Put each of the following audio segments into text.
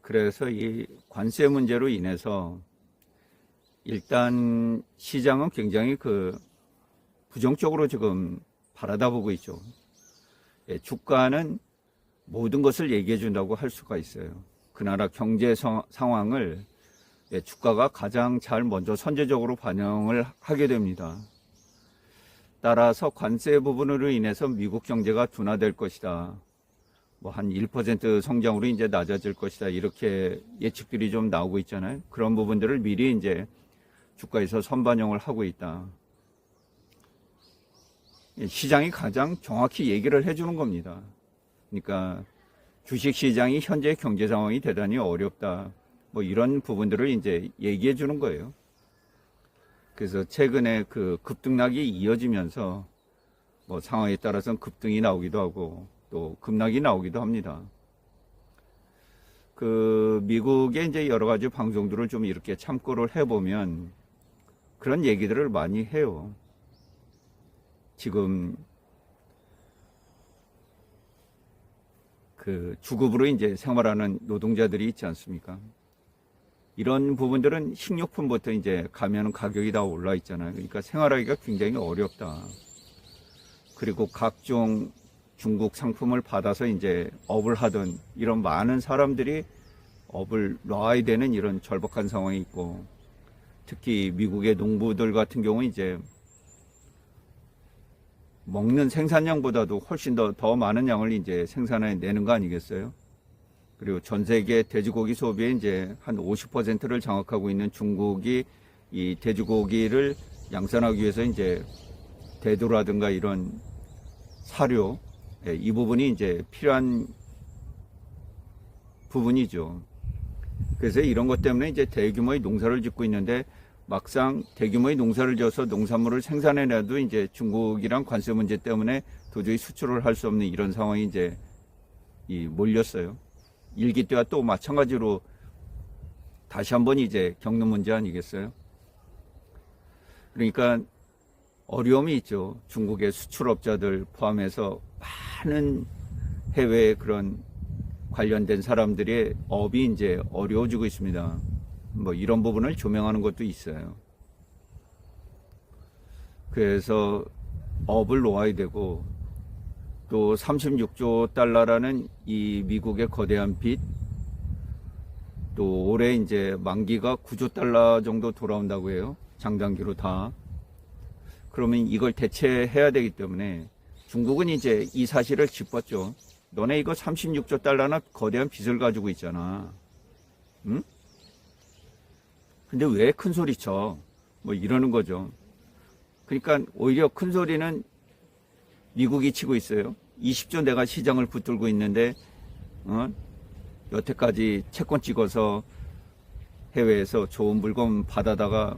그래서 이 관세 문제로 인해서 일단 시장은 굉장히 부정적으로 지금 바라다보고 있죠. 주가는 모든 것을 얘기해 준다고 할 수가 있어요. 그 나라 경제 상황을 주가가 가장 잘 먼저 선제적으로 반영을 하게 됩니다. 따라서 관세 부분으로 인해서 미국 경제가 둔화될 것이다. 뭐 한 1% 성장으로 이제 낮아질 것이다. 이렇게 예측들이 좀 나오고 있잖아요. 그런 부분들을 미리 이제 주가에서 선반영을 하고 있다. 시장이 가장 정확히 얘기를 해주는 겁니다. 그러니까 주식 시장이 현재 경제 상황이 대단히 어렵다. 뭐 이런 부분들을 이제 얘기해 주는 거예요. 그래서 최근에 급등락이 이어지면서 뭐 상황에 따라서는 급등이 나오기도 하고 또 급락이 나오기도 합니다. 미국의 이제 여러 가지 방송들을 좀 이렇게 참고를 해보면 그런 얘기들을 많이 해요. 지금 주급으로 이제 생활하는 노동자들이 있지 않습니까? 이런 부분들은 식료품부터 이제 가면 가격이 다 올라 있잖아요. 그러니까 생활하기가 굉장히 어렵다. 그리고 각종 중국 상품을 받아서 이제 업을 하던 이런 많은 사람들이 업을 놔야 되는 이런 절박한 상황이 있고, 특히 미국의 농부들 같은 경우는 이제 먹는 생산량보다도 훨씬 더 많은 양을 이제 생산해 내는 거 아니겠어요? 그리고 전 세계 돼지고기 소비의 이제 한 50%를 장악하고 있는 중국이 이 돼지고기를 양산하기 위해서 이제 대두라든가 이런 사료, 이 부분이 이제 필요한 부분이죠. 그래서 이런 것 때문에 이제 대규모의 농사를 짓고 있는데 막상 대규모의 농사를 지어서 농산물을 생산해내도 이제 중국이랑 관세 문제 때문에 도저히 수출을 할 수 없는 이런 상황이 이제 몰렸어요. 일기 때와 또 마찬가지로 다시 한번 이제 겪는 문제 아니겠어요? 그러니까 어려움이 있죠. 중국의 수출업자들 포함해서 많은 해외 그런 관련된 사람들의 업이 이제 어려워지고 있습니다. 뭐 이런 부분을 조명하는 것도 있어요. 그래서 업을 놓아야 되고, 또 36조 달러라는 이 미국의 거대한 빚, 또 올해 이제 만기가 9조 달러 정도 돌아온다고 해요. 장단기로 다. 그러면 이걸 대체해야 되기 때문에 중국은 이제 이 사실을 짚었죠. 너네 이거 36조 달러나 거대한 빚을 가지고 있잖아. 응? 근데 왜 큰 소리 쳐? 뭐 이러는 거죠. 그러니까 오히려 큰 소리는 미국이 치고 있어요. 20조 내가 시장을 붙들고 있는데, 여태까지 채권 찍어서 해외에서 좋은 물건 받아다가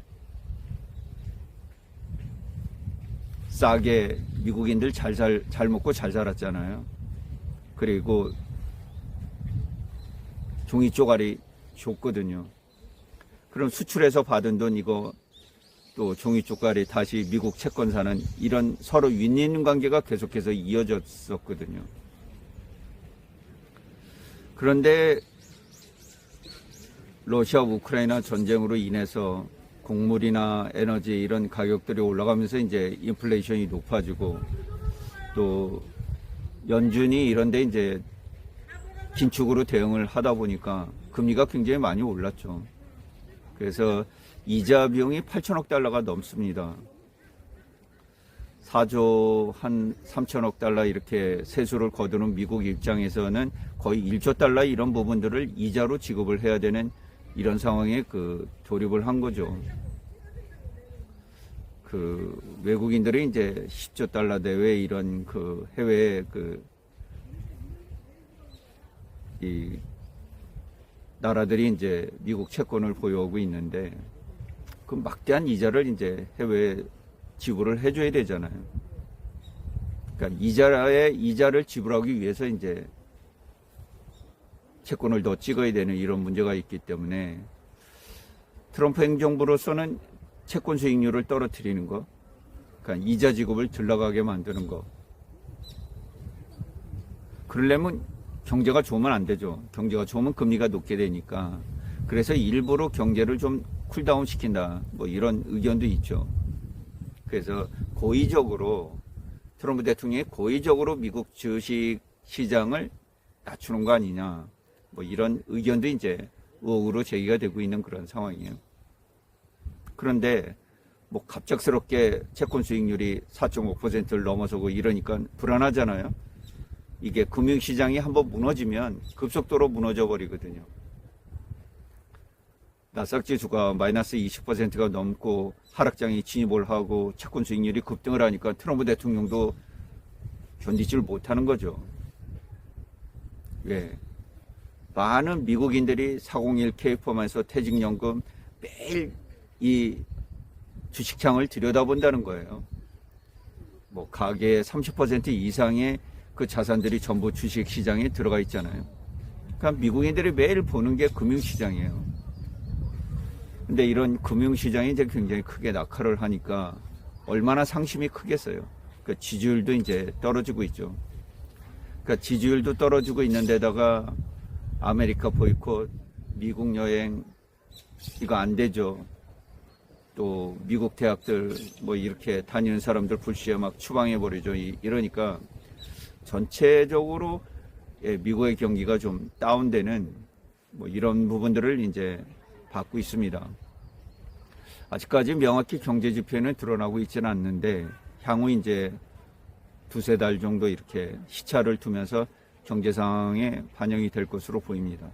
싸게 미국인들 잘 먹고 잘 살았잖아요. 그리고 종이 쪼가리 줬거든요. 그럼 수출해서 받은 돈 이거 또 종이 쪼가리 다시 미국 채권 사는 이런 서로 윈윈 관계가 계속해서 이어졌었거든요. 그런데 러시아 우크라이나 전쟁으로 인해서 곡물이나 에너지 이런 가격들이 올라가면서 이제 인플레이션이 높아지고, 또 연준이 이런데 이제 긴축으로 대응을 하다 보니까 금리가 굉장히 많이 올랐죠. 그래서 이자 비용이 8천억 달러가 넘습니다. 4조 한 3천억 달러 이렇게 세수를 거두는 미국 입장에서는 거의 1조 달러 이런 부분들을 이자로 지급을 해야 되는 이런 상황에 돌입을 한 거죠. 외국인들이 이제 10조 달러 대외 이런 해외 이 나라들이 이제 미국 채권을 보유하고 있는데, 그 막대한 이자를 이제 해외에 지불을 해줘야 되잖아요. 그러니까 이자를 지불하기 위해서 이제 채권을 더 찍어야 되는 이런 문제가 있기 때문에 트럼프 행정부로서는 채권 수익률을 떨어뜨리는 거, 그러니까 이자 지급을 덜 나가게 만드는 거. 그러려면 경제가 좋으면 안 되죠. 경제가 좋으면 금리가 높게 되니까. 그래서 일부러 경제를 좀 쿨다운 시킨다. 뭐 이런 의견도 있죠. 그래서 고의적으로 트럼프 대통령이 고의적으로 미국 주식 시장을 낮추는 거 아니냐. 뭐 이런 의견도 이제 의혹으로 제기가 되고 있는 그런 상황이에요. 그런데 뭐 갑작스럽게 채권 수익률이 4.5%를 넘어서고 이러니까 불안하잖아요. 이게 금융시장이 한번 무너지면 급속도로 무너져 버리거든요. 나스닥 지수가 마이너스 20%가 넘고 하락장이 진입을 하고 채권 수익률이 급등을 하니까 트럼프 대통령도 견디지를 못하는 거죠. 왜? 많은 미국인들이 401k 포함해서 퇴직연금 매일 이 주식창을 들여다본다는 거예요. 뭐 가계의 30% 이상의 그 자산들이 전부 주식시장에 들어가 있잖아요. 그러니까 미국인들이 매일 보는 게 금융시장이에요. 근데 이런 금융시장이 이제 굉장히 크게 낙하를 하니까 얼마나 상심이 크겠어요. 그러니까 지지율도 이제 떨어지고 있죠. 그러니까 지지율도 떨어지고 있는데다가 아메리카 보이콧, 미국 여행, 이거 안 되죠. 또 미국 대학들 뭐 이렇게 다니는 사람들 불시에 막 추방해버리죠. 이러니까 전체적으로 미국의 경기가 좀 다운되는 뭐 이런 부분들을 이제 받고 있습니다. 아직까지 명확히 경제 지표는 드러나고 있지는 않는데 향후 이제 두세 달 정도 이렇게 시차를 두면서 경제 상황에 반영이 될 것으로 보입니다.